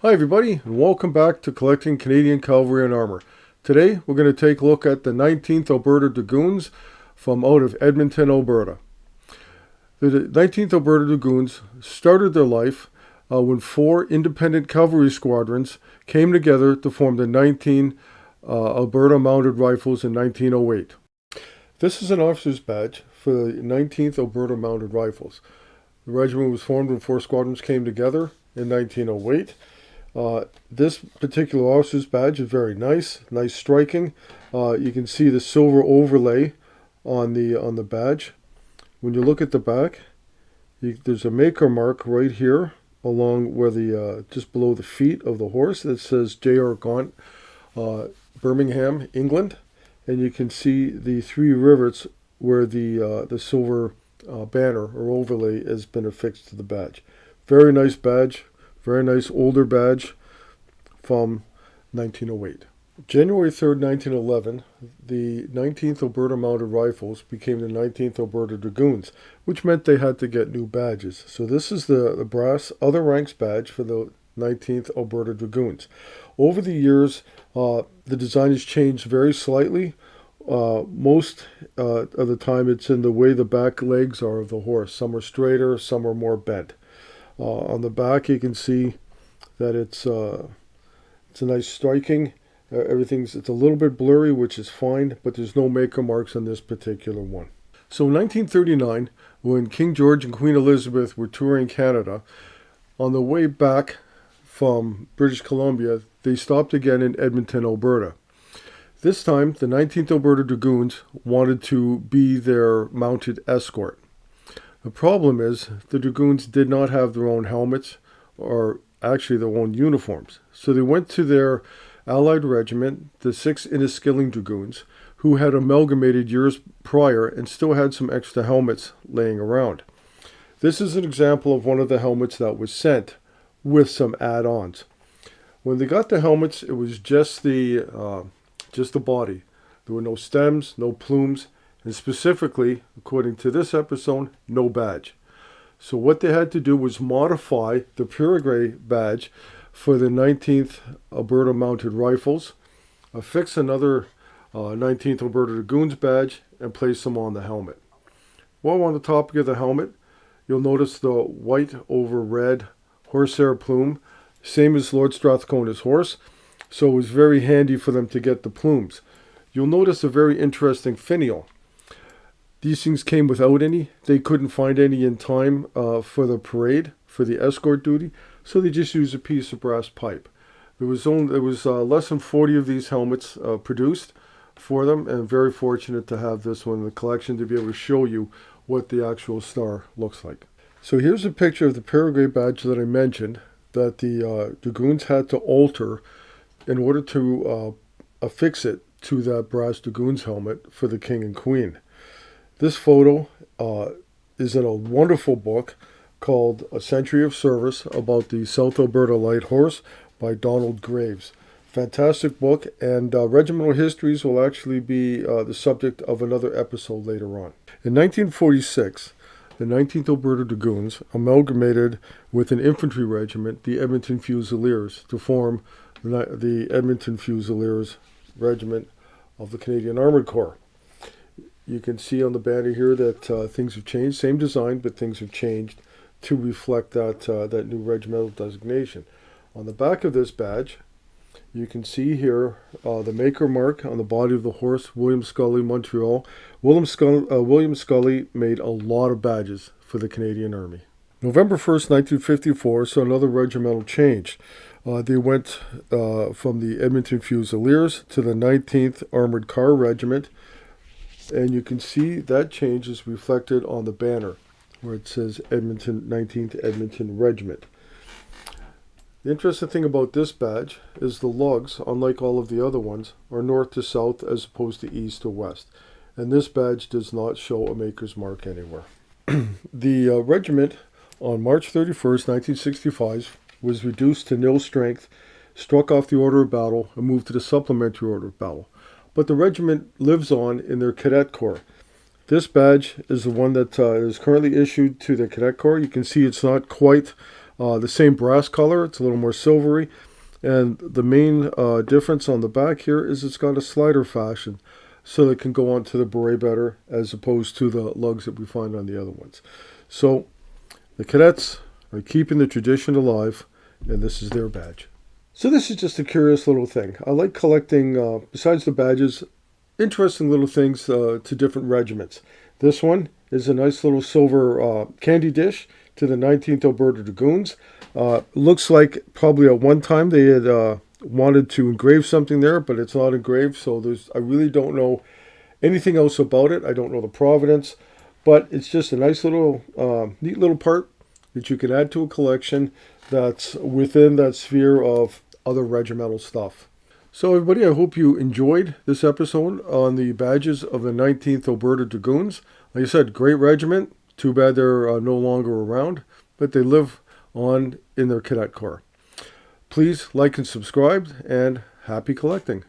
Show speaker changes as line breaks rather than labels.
Hi everybody, and welcome back to Collecting Canadian Cavalry and Armour. Today we're going to take a look at the 19th Alberta Dragoons from out of Edmonton, Alberta. The 19th Alberta Dragoons started their life when four independent cavalry squadrons came together to form the 19th Alberta Mounted Rifles in 1908. This is an officer's badge for the 19th Alberta Mounted Rifles. The regiment was formed when four squadrons came together in 1908. This particular officer's badge is very nice striking. You can see the silver overlay on the badge. When you look at the back, there's a maker mark right here along where the just below the feet of the horse that says J.R. Gaunt, Birmingham, England, and you can see the three rivets where the silver banner or overlay has been affixed to the badge. Very nice badge. Very nice older badge from 1908. January 3rd, 1911, the 19th Alberta Mounted Rifles became the 19th Alberta Dragoons, which meant they had to get new badges. So this is the brass other ranks badge for the 19th Alberta Dragoons. Over the years, the design has changed very slightly. Most of the time it's in the way the back legs are of the horse. Some are straighter, some are more bent. On the back, you can see that it's a nice striking. It's a little bit blurry, which is fine, but there's no maker marks on this particular one. So in 1939, when King George and Queen Elizabeth were touring Canada, on the way back from British Columbia, they stopped again in Edmonton, Alberta. This time, the 19th Alberta Dragoons wanted to be their mounted escort. The problem is the Dragoons did not have their own helmets or actually their own uniforms. So they went to their allied regiment, the 6th Inniskilling Dragoons, who had amalgamated years prior and still had some extra helmets laying around. This is an example of one of the helmets that was sent with some add-ons. When they got the helmets, it was just the body. There were no stems, no plumes, and specifically, according to this episode, no badge. So what they had to do was modify the Peregrine Badge for the 19th Alberta Mounted Rifles, affix another 19th Alberta Dragoons badge, and place them on the helmet. While on the topic of the helmet, you'll notice the white over red horsehair plume, same as Lord Strathcona's horse, so it was very handy for them to get the plumes. You'll notice a very interesting finial. These things came without any. They couldn't find any in time for the parade, for the escort duty, so they just used a piece of brass pipe. There was less than 40 of these helmets produced for them, and very fortunate to have this one in the collection to be able to show you what the actual star looks like. So here's a picture of the Peregrine Badge that I mentioned that the Dragoons had to alter in order to affix it to that brass Dragoons helmet for the King and Queen. This photo is in a wonderful book called A Century of Service about the South Alberta Light Horse by Donald Graves. Fantastic book, and regimental histories will actually be the subject of another episode later on. In 1946, the 19th Alberta Dragoons amalgamated with an infantry regiment, the Edmonton Fusiliers, to form the Edmonton Fusiliers Regiment of the Canadian Armored Corps. You can see on the banner here that things have changed. Same design, but things have changed to reflect that new regimental designation. On the back of this badge, you can see here the maker mark on the body of the horse, William Scully, Montreal. William Scully made a lot of badges for the Canadian Army. November 1st, 1954, so another regimental change. They went from the Edmonton Fusiliers to the 19th Armored Car Regiment. And you can see that change is reflected on the banner where it says 19th Edmonton Regiment. The interesting thing about this badge is the lugs, unlike all of the other ones, are north to south as opposed to east to west. And this badge does not show a maker's mark anywhere. The regiment on March 31st, 1965 was reduced to nil strength, struck off the order of battle, and moved to the supplementary order of battle. But the regiment lives on in their Cadet Corps. This badge is the one that is currently issued to the Cadet Corps. You can see it's not quite The same brass color, it's a little more silvery. And the main difference on the back here is it's got a slider fashion, so it can go onto the beret better as opposed to the lugs that we find on the other ones. So the cadets are keeping the tradition alive, and this is their badge. So this is just a curious little thing. I like collecting, besides the badges, interesting little things to different regiments. This one is a nice little silver candy dish to the 19th Alberta Dragoons. Looks like probably at one time they had wanted to engrave something there, but it's not engraved, so I really don't know anything else about it. I don't know the provenance, but it's just a nice little, neat little part that you can add to a collection that's within that sphere of other regimental stuff. So everybody, I hope you enjoyed this episode on the badges of the 19th Alberta Dragoons. Like I said, great regiment. Too bad they're no longer around, but they live on in their cadet corps. Please like and subscribe, and happy collecting.